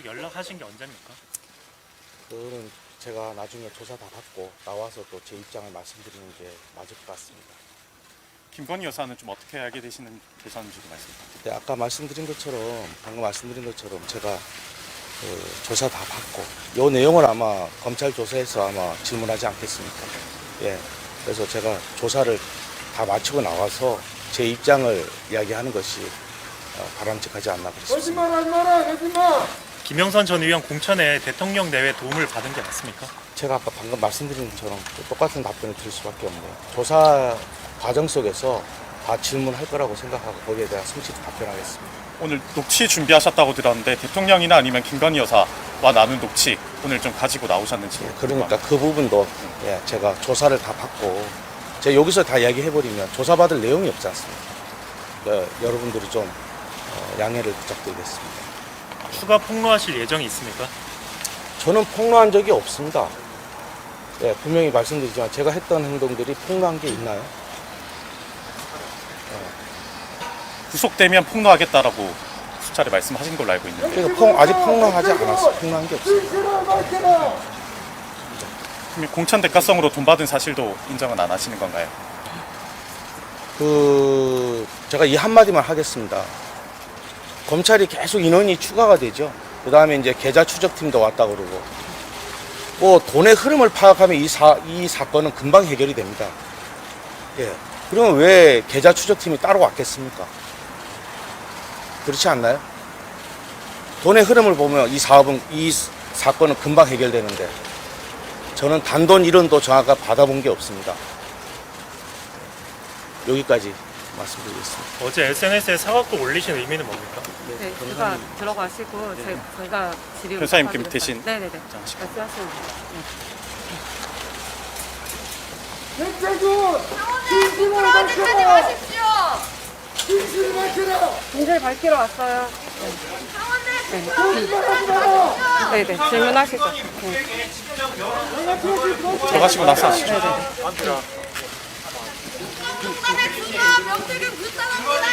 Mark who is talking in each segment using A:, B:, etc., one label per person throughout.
A: 연락하신 게 언제입니까?
B: 그거는 제가 나중에 조사 다 받고 나와서 또 제 입장을 말씀드리는 게 맞을 것 같습니다.
C: 김건희 여사는 좀 어떻게 알게 되셨는지 말씀 부탁드립니다.
B: 네, 아까 말씀드린 것처럼 방금 말씀드린 것처럼 제가 조사 다 받고 이 내용을 아마 검찰 조사에서 아마 질문하지 않겠습니까? 예, 그래서 제가 조사를 다 마치고 나와서 제 입장을 이야기하는 것이 바람직하지 않나 그렇습니다.
D: 거짓말 하지 마라, 거짓말!
A: 김영선 전 의원 공천에 대통령 내외 도움을 받은 게 맞습니까?
B: 제가 아까 방금 말씀드린 것처럼 똑같은 답변을 드릴 수밖에 없네요. 조사 과정 속에서 다 질문할 거라고 생각하고 거기에 대한 성실히 답변하겠습니다.
C: 오늘 녹취 준비하셨다고 들었는데 대통령이나 아니면 김건희 여사와 나눈 녹취 오늘 좀 가지고 나오셨는지.
B: 그러니까 그 부분도 제가 조사를 다 받고 제가 여기서 다 이야기해버리면 조사받을 내용이 없지 않습니까? 여러분들이 좀 양해를 부탁드리겠습니다.
A: 추가 폭로하실 예정이 있습니까?
B: 저는 폭로한 적이 없습니다. 예, 분명히 말씀드리지만 제가 했던 행동들이 폭로한 게 있나요?
C: 구속되면 폭로하겠다라고 수차례 말씀하신 걸로 알고 있는데
B: 그러니까 아직 폭로하지 않았어요. 폭로한 게 없어요.
C: 그러면 공천 대가성으로 돈 받은 사실도 인정은 안 하시는 건가요?
B: 제가 이 한마디만 하겠습니다. 검찰이 계속 인원이 추가가 되죠. 그 다음에 이제 계좌 추적팀도 왔다 그러고, 뭐 돈의 흐름을 파악하면 이 사건은 금방 해결이 됩니다. 예. 그러면 왜 계좌 추적팀이 따로 왔겠습니까? 그렇지 않나요? 돈의 흐름을 보면 이 사건은 금방 해결되는데, 저는 단돈 1원도 정확하게 받아본 게 없습니다. 여기까지 말씀드리겠습니다.
A: 어제 SNS에 사과글 올리신 의미는 뭡니까?
E: 네, 제가 들어가시고 제가 질의
C: 변호사님께 대신
E: 네네네
C: 입장하시고.
E: 말씀하시면
D: 백태준! 진실을
F: 하지
D: 밝혀라!
F: 마십시오.
D: 진실을 밝혀라!
E: 진실 밝히러 왔어요.
D: 거짓말 하지 마라!
E: 네네 질문하시죠.
C: 들어가시고 나서 하시죠.
F: 국감의 중요한 명태균 불쌍합니다.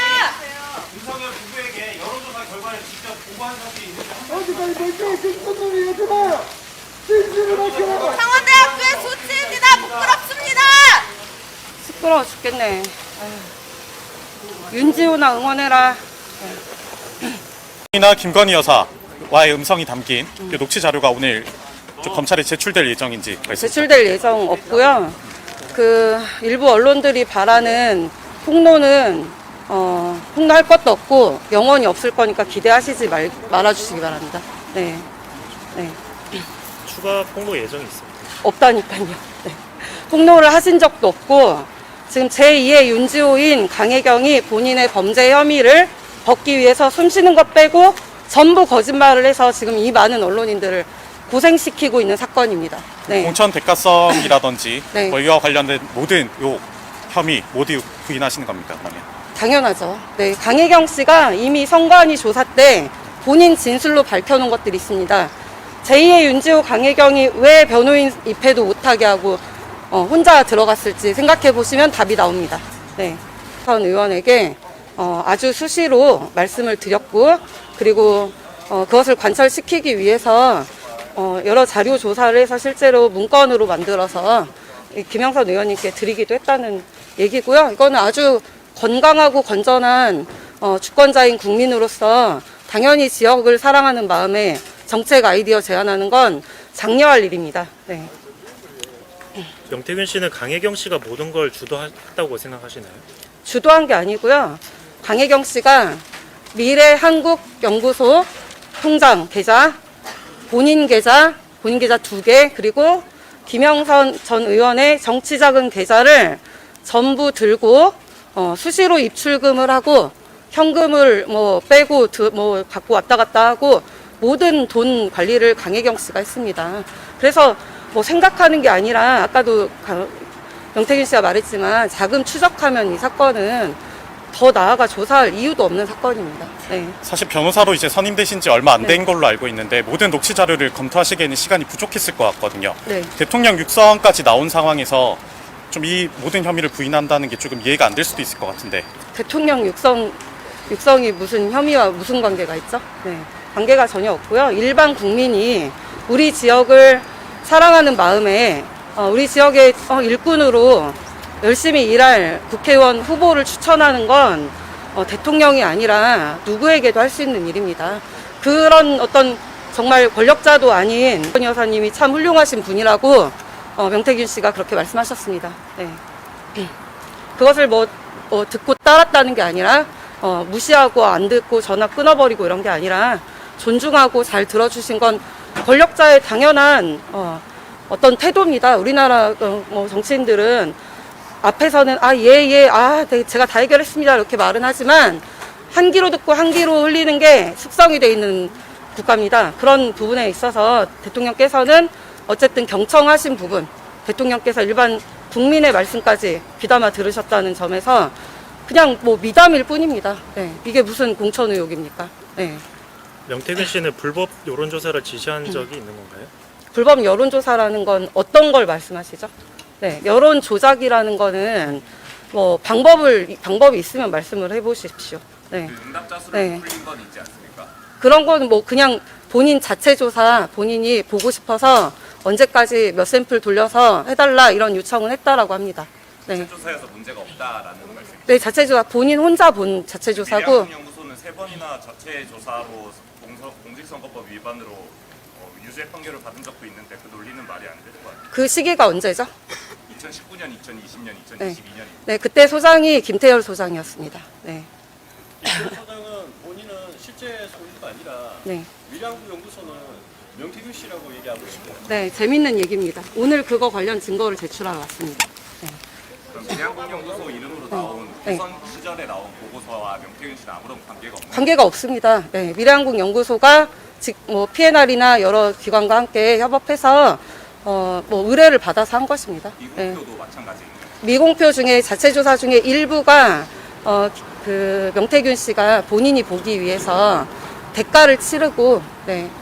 D: 어디까지 멀쩡히 생선 놈이 얘들아! 진실을 밝혀라!
F: 창원대학교의 소치입니다. 부끄럽습니다.
E: 시끄러워 죽겠네. 아유. 윤지호나 응원해라.
C: 이나 김건희 여사와의 음성이 담긴 그 녹취 자료가 오늘 좀 검찰에 제출될 예정인지 말씀.
E: 제출될 예정 없고요. 그 일부 언론들이 바라는 폭로는 폭로할 것도 없고 영원히 없을 거니까 기대하시지 말아주시기 바랍니다. 네, 네.
A: 추가 폭로 예정이 있습니다.
E: 없다니까요. 네. 폭로를 하신 적도 없고 지금 제2의 윤지호인 강혜경이 본인의 범죄 혐의를 벗기 위해서 숨쉬는 것 빼고 전부 거짓말을 해서 지금 이 많은 언론인들을 고생시키고 있는 사건입니다. 네.
C: 공천 대가성이라든지
E: 네.
C: 뭐 이와 관련된 모든 요 혐의 모두 부인하시는 겁니까? 그러면
E: 당연하죠. 네, 강혜경 씨가 이미 선관위 조사 때 본인 진술로 밝혀놓은 것들이 있습니다. 제2의 윤지호 강혜경이 왜 변호인 입회도 못하게 하고 혼자 들어갔을지 생각해 보시면 답이 나옵니다. 네, 전 의원에게 아주 수시로 말씀을 드렸고 그리고 그것을 관철시키기 위해서 여러 자료 조사를 해서 실제로 문건으로 만들어서 김영선 의원님께 드리기도 했다는 얘기고요. 이거는 아주 건강하고 건전한 주권자인 국민으로서 당연히 지역을 사랑하는 마음에 정책 아이디어 제안하는 건 장려할 일입니다. 네.
A: 명태균 씨는 강혜경 씨가 모든 걸 주도했다고 생각하시나요?
E: 주도한 게 아니고요. 강혜경 씨가 미래한국연구소 통장 계좌, 본인 계좌 2개, 그리고 김영선 전 의원의 정치자금 계좌를 전부 들고 수시로 입출금을 하고 현금을 빼고 갖고 왔다 갔다 하고 모든 돈 관리를 강혜경 씨가 했습니다. 그래서 생각하는 게 아니라 아까도 명태균 씨가 말했지만 자금 추적하면 이 사건은 더 나아가 조사할 이유도 없는 사건입니다. 네.
C: 사실 변호사로 이제 선임되신 지 얼마 안 된
E: 네.
C: 걸로 알고 있는데 모든 녹취 자료를 검토하시기에는 시간이 부족했을 것 같거든요.
E: 네.
C: 대통령 육성까지 나온 상황에서 좀 이 모든 혐의를 부인한다는 게 조금 이해가 안 될 수도 있을 것 같은데.
E: 대통령 육성이 무슨 혐의와 무슨 관계가 있죠? 네. 관계가 전혀 없고요. 일반 국민이 우리 지역을 사랑하는 마음에 우리 지역의 일꾼으로 열심히 일할 국회의원 후보를 추천하는 건 대통령이 아니라 누구에게도 할 수 있는 일입니다. 그런 어떤 정말 권력자도 아닌 권 여사님이 참 훌륭하신 분이라고 명태균 씨가 그렇게 말씀하셨습니다. 네. 그것을 듣고 따랐다는 게 아니라 무시하고 안 듣고 전화 끊어버리고 이런 게 아니라 존중하고 잘 들어주신 건 권력자의 당연한 어떤 태도입니다. 우리나라 정치인들은 앞에서는 네, 제가 다 해결했습니다 이렇게 말은 하지만 한 귀로 듣고 한 귀로 흘리는 게 숙성이 돼 있는 국가입니다. 그런 부분에 있어서 대통령께서는 어쨌든 경청하신 부분, 대통령께서 일반 국민의 말씀까지 귀담아 들으셨다는 점에서 그냥 미담일 뿐입니다. 네, 이게 무슨 공천 의혹입니까? 네.
A: 명태균 씨는 불법 여론조사를 지시한 적이 있는 건가요?
E: 불법 여론조사라는 건 어떤 걸 말씀하시죠? 네, 여론 조작이라는 거는 방법이 있으면 말씀을 해보십시오. 네.
G: 응답자 수를
E: 네.
G: 풀린 건 있지 않습니까?
E: 그런 건 그냥 본인 자체 조사, 본인이 보고 싶어서 언제까지 몇 샘플 돌려서 해달라 이런 요청을 했다라고 합니다. 네.
G: 조사에서 문제가 없다라는 말씀.
E: 네, 자체 조사, 본인 혼자 본 자체 조사고.
C: 연구소는 3번이나 자체 조사로 공직선거법 위반으로 유죄 판결을 받은 적도 있는데 그 논리는 말이 안 되는 거 아니에요?
E: 그 시기가 언제죠?
G: 2019년, 2020년, 2021년.
E: 네. 네, 그때 소장이 김태열 소장이었습니다. 네.
H: 소장은 본인은 실제 소유가 아니라
E: 네.
H: 밀양구 연구소는 명태균 씨라고 얘기하고 있습니다.
E: 네, 재밌는 얘기입니다. 오늘 그거 관련 증거를 제출하러 왔습니다.
G: 그럼 밀양국연구소 이름으로 나온
E: 네.
G: 후선 시절에 나온 보고서와 명태균 씨는 아무런 관계가 없나요?
E: 관계가 없습니다. 네, 미래한국 연구소가 PNR이나 여러 기관과 함께 협업해서 의뢰를 받아서 한 것입니다. 네.
G: 미국표도 마찬가지인가요?
E: 미공표 중에 자체 조사 중에 일부가 그 명태균 씨가 본인이 보기 위해서 대가를 치르고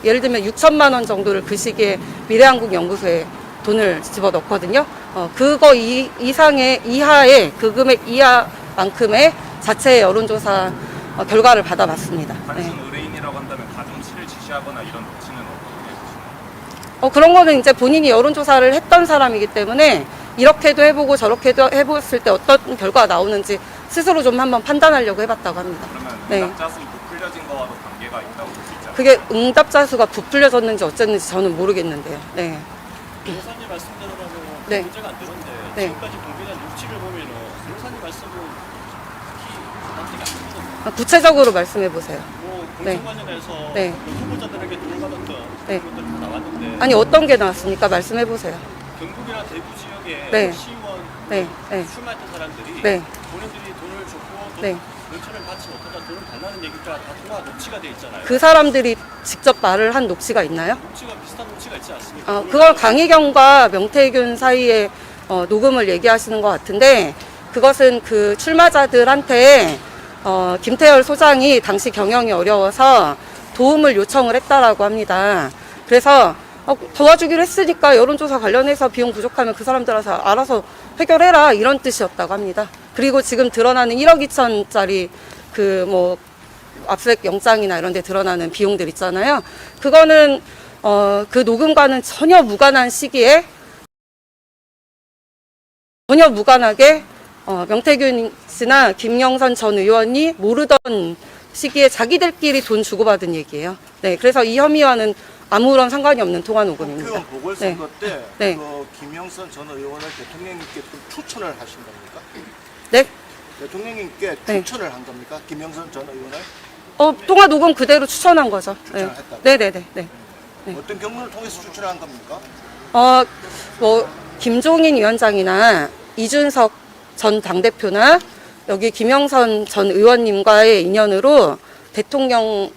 E: 예를 들면 6천만 원 정도를 그 시기에 미래한국 연구소에 돈을 집어넣거든요. 그거 이하의 그 금액 이하만큼의 자체 여론조사 결과를 받아봤습니다.
G: 단순 의뢰인이라고 한다면 가중치를 지시하거나 이런 조치는 어떻게 해주시나요?
E: 그런 거는 이제 본인이 여론조사를 했던 사람이기 때문에 이렇게도 해보고 저렇게도 해봤을 때 어떤 결과가 나오는지 스스로 좀 한번 판단하려고 해봤다고 합니다.
G: 그러면
E: 네.
G: 응답자 수 부풀려진 거와도 관계가 있다고 볼 수 있잖아요.
E: 그게 응답자 수가 부풀려졌는지 어쨌는지 저는 모르겠는데요. 네.
H: 변호사님 말씀대로라면
E: 네.
H: 문제가 안 되는데
E: 네.
H: 지금까지 공개된 녹취를 보면은 변호사님 말씀은 특히 납득이 안 되거든요.
E: 구체적으로 말씀해 보세요.
H: 공천
E: 네.
H: 관련해서
E: 네.
H: 그 후보자들에게 돈을 받았던
E: 네.
H: 그런 것들이 다 나왔는데
E: 아니 어떤 게 나왔습니까? 말씀해 보세요.
H: 경북이나 대구 지역에
E: 네.
H: 시의원
E: 네. 네.
H: 출마했던 사람들이
E: 네.
H: 본인들이 돈을 줬고 또
E: 네.
H: 연천을 받지 못하다 돈을 달라는 얘기가 다 통화 녹취가 돼 있잖아요.
E: 그 사람들이 직접 말을 한 녹취가 있나요?
H: 녹취가 비슷한 녹취가 있지 않습니까?
E: 그걸 강희경과 명태균 사이에 녹음을 얘기하시는 것 같은데 그것은 그 출마자들한테 김태열 소장이 당시 경영이 어려워서 도움을 요청을 했다라고 합니다. 그래서 도와주기로 했으니까 여론조사 관련해서 비용 부족하면 그 사람들한테 알아서 해결해라 이런 뜻이었다고 합니다. 그리고 지금 드러나는 1억 2천짜리 압수수색 영장이나 이런 데 드러나는 비용들 있잖아요. 그거는 그 녹음과는 전혀 무관한 시기에 전혀 무관하게 명태균 씨나 김영선 전 의원이 모르던 시기에 자기들끼리 돈 주고받은 얘기예요. 네, 그래서 이 혐의와는 아무런 상관이 없는 통화 녹음입니다.
I: 국회의원 보궐선거 때
E: 네.
I: 그 김영선 전 의원을 대통령님께 좀 추천을 하신 겁니까?
E: 네?
I: 대통령님께
E: 네.
I: 추천을 한 겁니까? 김영선 전 의원을?
E: 통화 녹음 그대로 추천한 거죠. 네.
I: 추천을 했다고?
E: 네네네. 네.
I: 어떤 경로를 통해서 추천을 한 겁니까?
E: 김종인 위원장이나 이준석 전 당대표나 여기 김영선 전 의원님과의 인연으로 대통령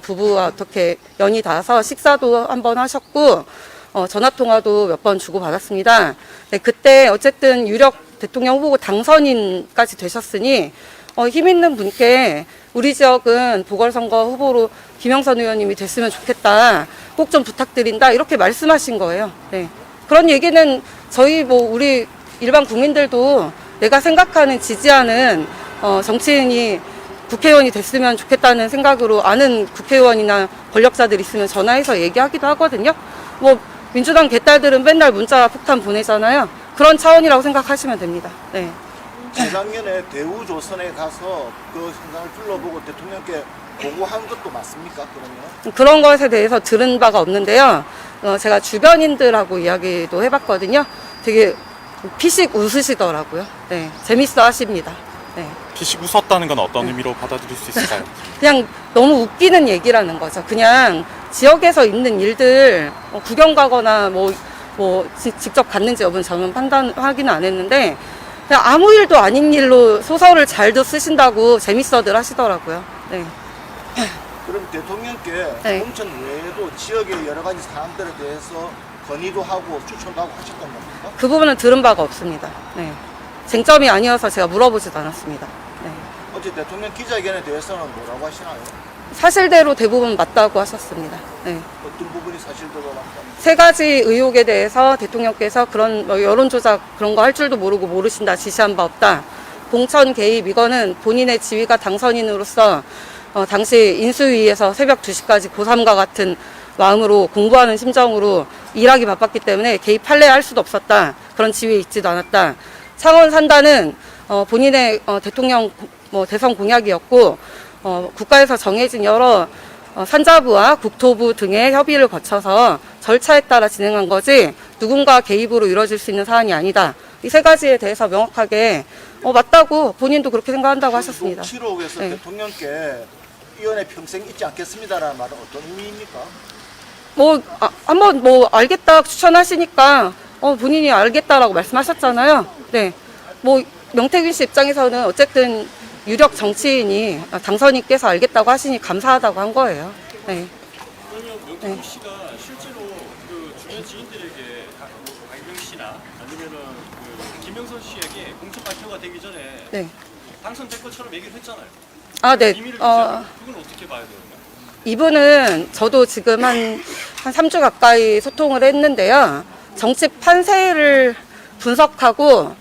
E: 부부와 어떻게 연이 닿아서 식사도 한번 하셨고 전화통화도 몇 번 주고받았습니다. 네, 그때 어쨌든 유력 대통령 후보 당선인까지 되셨으니 힘 있는 분께 우리 지역은 보궐선거 후보로 김영선 의원님이 됐으면 좋겠다. 꼭 좀 부탁드린다. 이렇게 말씀하신 거예요. 네. 그런 얘기는 저희 우리 일반 국민들도 내가 생각하는 지지하는 정치인이 국회의원이 됐으면 좋겠다는 생각으로 아는 국회의원이나 권력자들 있으면 전화해서 얘기하기도 하거든요. 뭐 민주당 개딸들은 맨날 문자 폭탄 보내잖아요. 그런 차원이라고 생각하시면 됩니다. 네.
I: 재작년에 대우조선에 가서 그 현장을 둘러보고 대통령께 보고한 것도 맞습니까? 그러면?
E: 그런 것에 대해서 들은 바가 없는데요. 제가 주변인들하고 이야기도 해봤거든요. 되게 피식 웃으시더라고요. 네, 재밌어 하십니다. 네.
G: 피식 웃었다는 건 어떤 의미로 받아들일 수 있을까요?
E: 그냥 너무 웃기는 얘기라는 거죠. 그냥 지역에서 있는 일들 구경 가거나 직접 갔는지 여부는 저는 확인은 안 했는데 그냥 아무 일도 아닌 일로 소설을 잘도 쓰신다고 재밌어들 하시더라고요. 네.
I: 그럼 대통령께
E: 네.
I: 공천 외에도 지역의 여러 가지 사항들에 대해서 건의도 하고 추천도 하고 하셨던 겁니까?
E: 그 부분은 들은 바가 없습니다. 네. 쟁점이 아니어서 제가 물어보지도 않았습니다. 네.
I: 어제 대통령 기자회견에 대해서는 뭐라고 하시나요?
E: 사실대로 대부분 맞다고 하셨습니다. 네.
I: 어떤 부분이 사실대로 맞다?
E: 3가지 의혹에 대해서 대통령께서 그런 여론조작 그런 거 할 줄도 모르고 모르신다, 지시한 바 없다. 공천 개입 이거는 본인의 지위가 당선인으로서 당시 인수위에서 새벽 2시까지 고3과 같은 마음으로 공부하는 심정으로 일하기 바빴기 때문에 개입할래 할 수도 없었다. 그런 지위에 있지도 않았다. 창원 산다는 본인의 대통령 대선 공약이었고 국가에서 정해진 여러 산자부와 국토부 등의 협의를 거쳐서 절차에 따라 진행한 거지 누군가 개입으로 이루어질 수 있는 사안이 아니다. 이 3가지에 대해서 명확하게 맞다고 본인도 그렇게 생각한다고 하셨습니다.
I: 7호에서
E: 네.
I: 대통령께 이 연애 평생 잊지 않겠습니다라는 말은 어떤 의미입니까?
E: 한번 알겠다 추천하시니까 본인이 알겠다라고 말씀하셨잖아요. 네. 명태균 씨 입장에서는 어쨌든 유력 정치인이 당선인께서 알겠다고 하시니 감사하다고 한 거예요. 네.
H: 그러면 명태균 씨가 실제로 그 주변 지인들에게 강경 씨나 아니면은 그 김영선 씨에게 공천 발표가 되기 전에
E: 네.
H: 당선될 것처럼 얘기를 했잖아요.
E: 네.
H: 비밀을 유지하고 그건 어떻게 봐야 되나요?
E: 이분은 저도 지금 한 3주 가까이 소통을 했는데요. 정치 판세를 분석하고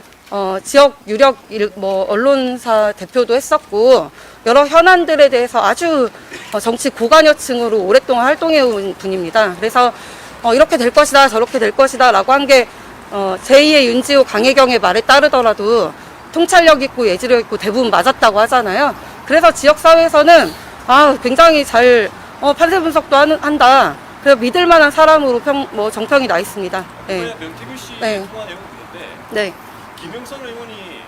E: 지역 유력 언론사 대표도 했었고 여러 현안들에 대해서 아주 정치 고관여층으로 오랫동안 활동해 온 분입니다. 그래서 이렇게 될 것이다 저렇게 될 것이다 라고 한 게 제2의 윤지호 강혜경의 말에 따르더라도 통찰력 있고 예지력 있고 대부분 맞았다고 하잖아요. 그래서 지역사회에서는 굉장히 잘 판세 분석도 한다. 그래서 믿을 만한 사람으로 정평이 나 있습니다. 네.
H: 명태균 씨
E: 네.
H: 통화 내용은 그런데
E: 네.
H: 김영선 의원이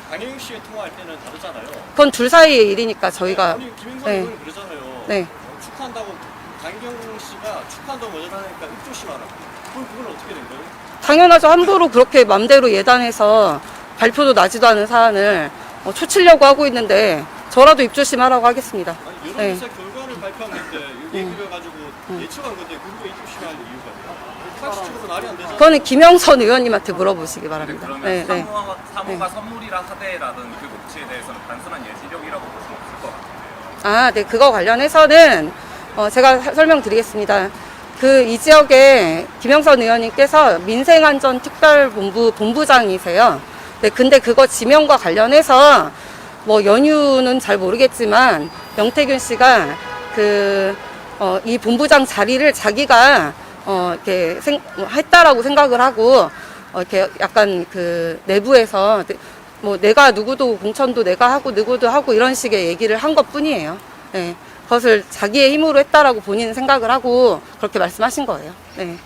H: 강혜경 씨에 통화할 때는 다르잖아요.
E: 그건 둘 사이의 일이니까 저희가
H: 아니 김영선
E: 네.
H: 의원은 그러잖아요.
E: 네.
H: 축하한다고 강혜경 씨가 축하한다고 거절하니까 입조심하라고. 그건 어떻게 된 거예요?
E: 당연하죠. 함부로 그렇게 맘대로 예단해서 발표도 나지도 않은 사안을 초치려고 하고 있는데 저라도 입조심하라고 하겠습니다.
H: 아니
E: 네.
H: 여론조사 결과를 발표한 건데 이 얘기를 가지고 예측한 건데 그거 입조심할 이유가 뭐야? 상식적으로 말이 안 되잖아요.
E: 그거는 김영선 의원님한테 물어보시기 바랍니다.
C: 그러면
E: 네, 네.
C: 사모가 선물이라 하되라든 그 녹취에 대해서는 단순한 예지력이라고 볼 수는 없을 것 같은데요.
E: 네. 그거 관련해서는 제가 설명드리겠습니다. 이 지역에 김영선 의원님께서 민생안전특별본부 본부장이세요. 네, 근데 그거 지명과 관련해서 연유는 잘 모르겠지만 명태균 씨가 이 본부장 자리를 자기가 이렇게 했다라고 생각을 하고 이렇게 약간 내부에서 내가 누구도 공천도 내가 하고 누구도 하고 이런 식의 얘기를 한 것뿐이에요. 네. 그것을 자기의 힘으로 했다라고 본인은 생각을 하고 그렇게 말씀하신 거예요. 네.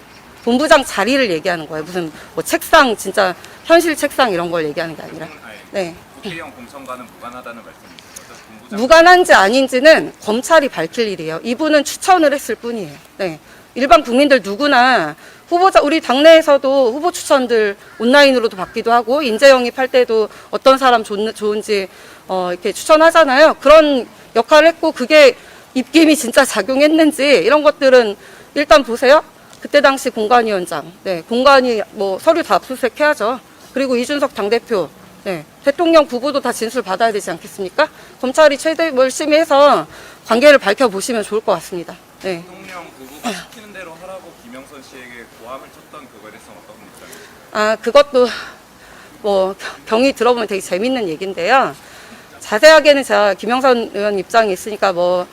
E: 본부장 자리를 얘기하는 거예요. 무슨 책상 진짜 현실 책상 이런 걸 얘기하는 게 아니라. 네.
C: 국회의원 공천과는 무관하다는 말씀이시죠?
E: 무관한지 아닌지는 검찰이 밝힐 일이에요. 이분은 추천을 했을 뿐이에요. 네. 일반 국민들 누구나 후보자 우리 당내에서도 후보 추천들 온라인으로도 받기도 하고 인재 영입할 때도 어떤 사람 좋은지 이렇게 추천하잖아요. 그런 역할을 했고 그게 입김이 진짜 작용했는지 이런 것들은 일단 보세요. 그때 당시 공관위원장, 네, 공관위 서류 다 압수수색해야죠. 그리고 이준석 당대표, 네, 대통령 부부도 다 진술 받아야 되지 않겠습니까? 검찰이 최대 열심히 해서 관계를 밝혀보시면 좋을 것 같습니다. 네.
C: 대통령 부부가 시키는 대로 하라고 김영선 씨에게 고함을 쳤던 그거에 대해서는 어떤 입장이세요?
E: 그것도 경위 들어보면 되게 재밌는 얘기인데요. 자세하게는 제가 김영선 의원 입장이 있으니까 뭐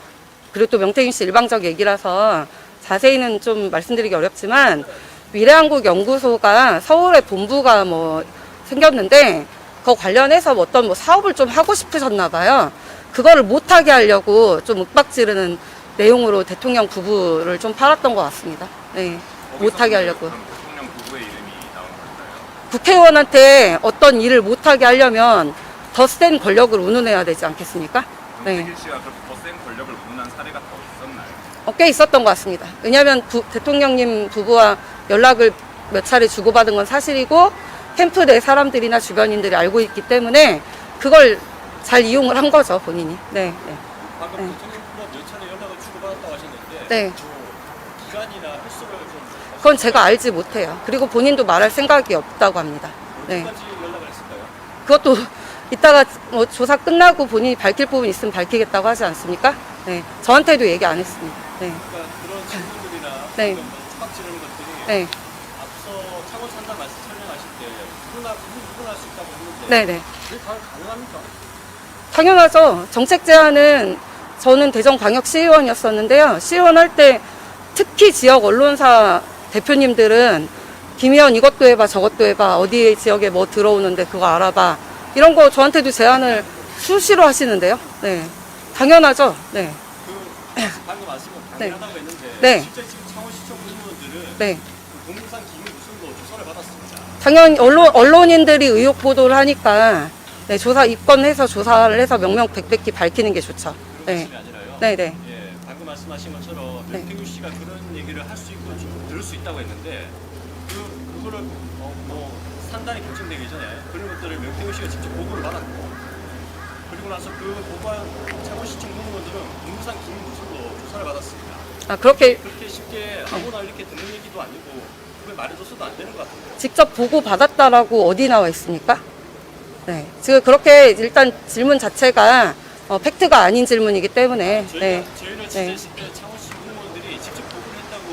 E: 그리고 또 명태균 씨 일방적 얘기라서 자세히는 좀 말씀드리기 어렵지만 미래한국연구소가 서울에 본부가 뭐 생겼는데 그거 관련해서 어떤 뭐 사업을 좀 하고 싶으셨나 봐요. 그거를 못하게 하려고 좀 윽박지르는 내용으로 대통령 부부를 좀 팔았던 것 같습니다. 네, 못하게 하려고.
C: 그럼 대통령 부부의 이름이 나온 걸까요?
E: 국회의원한테 어떤 일을 못하게 하려면 더 센 권력을 운운해야 되지 않겠습니까? 네.
C: 명태균 씨가 그렇게 더 센 권력을 운운한 사례가 더 있었나요?
E: 꽤 있었던 것 같습니다. 왜냐하면 대통령님 부부와 연락을 몇 차례 주고받은 건 사실이고 캠프 내 사람들이나 주변인들이 알고 있기 때문에 그걸 잘 이용을 한 거죠, 본인이. 네. 네.
H: 방금
E: 네.
H: 대통령과 몇 차례 연락을 주고받았다고 하셨는데
E: 네.
H: 뭐 기간이나 횟수를 좀
E: 그건 제가 알지 못해요. 그리고 본인도 말할 생각이 없다고 합니다. 네.
H: 언제까지 연락을 했을까요?
E: 그것도 이따가 뭐 조사 끝나고 본인이 밝힐 부분 있으면 밝히겠다고 하지 않습니까? 네. 저한테도 얘기 안 했습니다. 네.
H: 그러니까 그런 질문들이나
E: 네.
H: 촉박 지르는 것들이
E: 네.
H: 앞서 차고 산다 말씀 설명하실 때 누구나 수 있다고 했는데
E: 네네.
H: 그게 다 가능합니까?
E: 당연하죠. 정책 제안은 저는 대전광역시의원이었었는데요. 시의원 할 때 특히 지역 언론사 대표님들은 김 의원 이것도 해봐 저것도 해봐 어디 지역에 뭐 들어오는데 그거 알아봐 이런 거 저한테도 제안을 수시로 하시는데요. 네, 당연하죠. 네,
H: 방금 말씀은
E: 네.
H: 당연하다고 했는데
E: 네.
H: 실제 지금 창원시청 공무원들은
E: 네.
H: 그 공무상 기밀 무슨도 조사를 받았습니다.
E: 당연히 언론인들이 의혹 보도를 하니까 네, 조사 입건해서 조사를 해서 명명백백히 밝히는 게 좋죠.
H: 그런
E: 네,
H: 말씀이 아니라요.
E: 네, 네.
H: 예, 방금 말씀하신 것처럼
E: 네.
H: 명태균 씨가 그런 얘기를 할 수 있고 좀 들을 수 있다고 했는데 그거를 뭐 산단이 결정되기 전에 그런 것들을 명태균 씨가 직접 보고를 받았고 그리고 나서 그 보고한 창원시청 공무원들은 공무상 기밀 무슨도 조사를 받았습니다.
E: 아, 그렇게
H: 그렇게 쉽게 아무나 이렇게 듣는 얘기도 아니고 그걸 말해줘서도 안 되는 것 같은데.
E: 직접 보고 받았다라고 어디 나와 있습니까? 네, 지금 그렇게 일단 질문 자체가 팩트가 아닌 질문이기 때문에 네,
H: 저희는 취재했을 때 창원시청 공무원들이 직접 보고를 했다고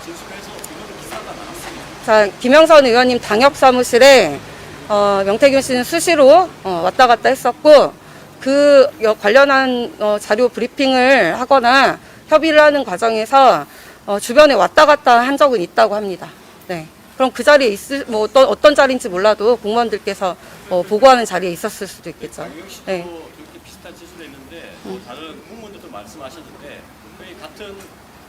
H: 진술해서 그거는 기사가 나왔습니다.
E: 자, 김영선 의원님 당협 사무실에 명태균 씨는 수시로 왔다 갔다 했었고 그 관련한 자료 브리핑을 하거나 협의를 하는 과정에서 주변에 왔다 갔다 한 적은 있다고 합니다. 네. 그럼 그 자리에 뭐 어떤 자리인지 몰라도 공무원들께서 보고하는 자리에 있었을 수도 있겠죠.
H: 강경 씨도
E: 네.
H: 그렇게 비슷한 지수를 했는데 뭐 다른 공무원들도 말씀하셨는데 거의 같은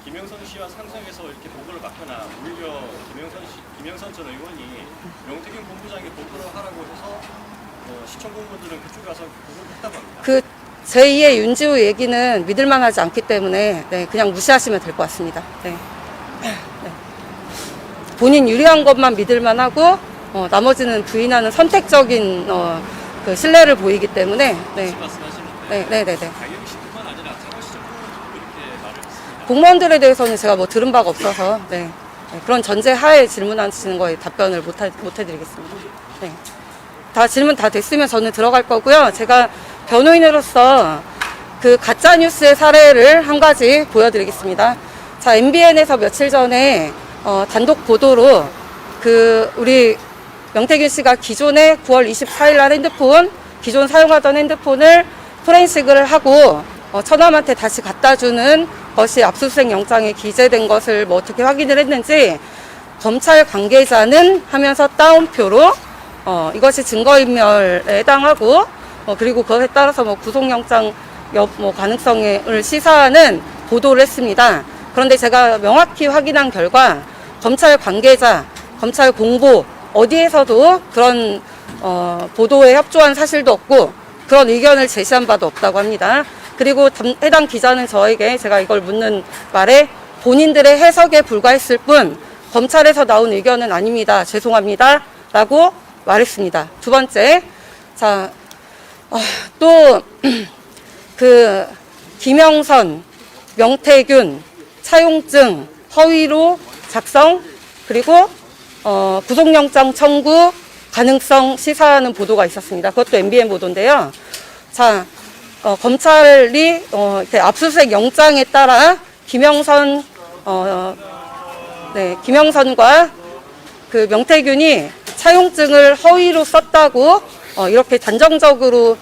H: 김영선 씨와 상성에서 이렇게 보고를 받거나 오히려 김영선 전 의원이 명태균 본부장에게 보고를 하라고 해서 시청 공무원들은 그쪽에 가서 보고를 했다고 합니다.
E: 그 제2의 윤지호 얘기는 믿을만하지 않기 때문에 네, 그냥 무시하시면 될 것 같습니다. 네. 네. 본인 유리한 것만 믿을만하고 나머지는 부인하는 선택적인 그 신뢰를 보이기 때문에 네.
H: 말씀하시는데
E: 네.
H: 강경 씨뿐만 아니라 창원시청 공무원들도 이렇게 말을 했습니다.
E: 공무원들에 대해서는 제가 뭐 들은 바가 없어서 네. 네, 그런 전제 하에 질문하시는 거에 답변을 못 해드리겠습니다. 네. 다 질문 다 됐으면 저는 들어갈 거고요. 제가 변호인으로서 그 가짜 뉴스의 사례를 한 가지 보여드리겠습니다. 자, MBN에서 며칠 전에 단독 보도로 그 우리 명태균 씨가 기존에 9월 24일 날 기존 사용하던 핸드폰을 포렌식을 하고 처남한테 다시 갖다 주는 것이 압수수색 영장에 기재된 것을 뭐 어떻게 확인을 했는지 검찰 관계자는 하면서 따옴표로 이것이 증거인멸에 해당하고 그리고 그것에 따라서 뭐 구속영장 뭐 가능성을 시사하는 보도를 했습니다. 그런데 제가 명확히 확인한 결과 검찰 관계자, 검찰 공보 어디에서도 그런 보도에 협조한 사실도 없고 그런 의견을 제시한 바도 없다고 합니다. 그리고 해당 기자는 저에게 제가 이걸 묻는 말에 본인들의 해석에 불과했을 뿐 검찰에서 나온 의견은 아닙니다. 죄송합니다. 라고 말했습니다. 두 번째, 자, 또 그 김영선, 명태균, 차용증 허위로 작성 그리고 구속영장 청구 가능성 시사하는 보도가 있었습니다. 그것도 MBN 보도인데요. 자, 검찰이 압수수색 영장에 따라 김영선과 그 명태균이 차용증을 허위로 썼다고 이렇게 단정적으로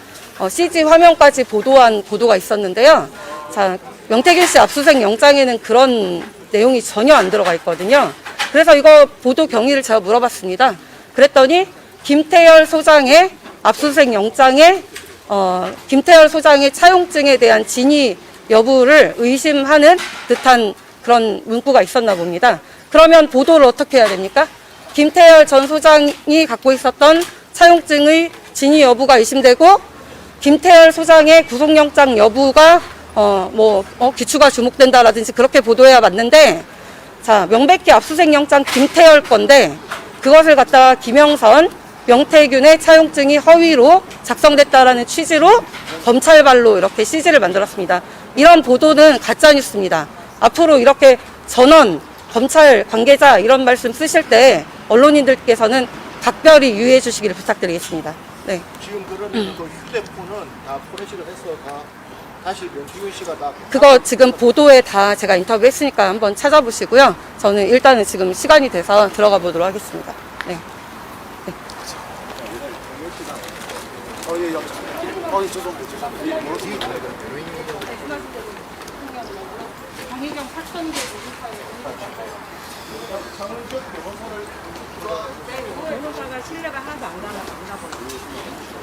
E: CG 화면까지 보도한 보도가 있었는데요. 자, 명태균 씨 압수수색 영장에는 그런 내용이 전혀 안 들어가 있거든요. 그래서 이거 보도 경위를 제가 물어봤습니다. 그랬더니 김태열 소장의 압수수색 영장에 김태열 소장의 차용증에 대한 진위 여부를 의심하는 듯한 그런 문구가 있었나 봅니다. 그러면 보도를 어떻게 해야 됩니까? 김태열 전 소장이 갖고 있었던 차용증의 진위 여부가 의심되고 김태열 소장의 구속영장 여부가 기추가 주목된다라든지 그렇게 보도해야 맞는데, 자, 명백히 압수수색 영장 김태열 건데 그것을 갖다가 김영선, 명태균의 차용증이 허위로 작성됐다라는 취지로 검찰발로 이렇게 CG를 만들었습니다. 이런 보도는 가짜뉴스입니다. 앞으로 이렇게 전원, 검찰 관계자 이런 말씀 쓰실 때 언론인들께서는 각별히 유의해 주시기를 부탁드리겠습니다. 네.
I: 지금 그러면 그 휴대폰은 다 포렌식을 해서 다 다시 명태균 씨가 다
E: 그거 지금 보도에 다 제가 인터뷰 했으니까 한번 찾아보시고요. 저는 일단은 지금 시간이 돼서 들어가 보도록 하겠습니다. 네. 강희경 파천대 변호사가 신뢰가 하나도 안 가거든요.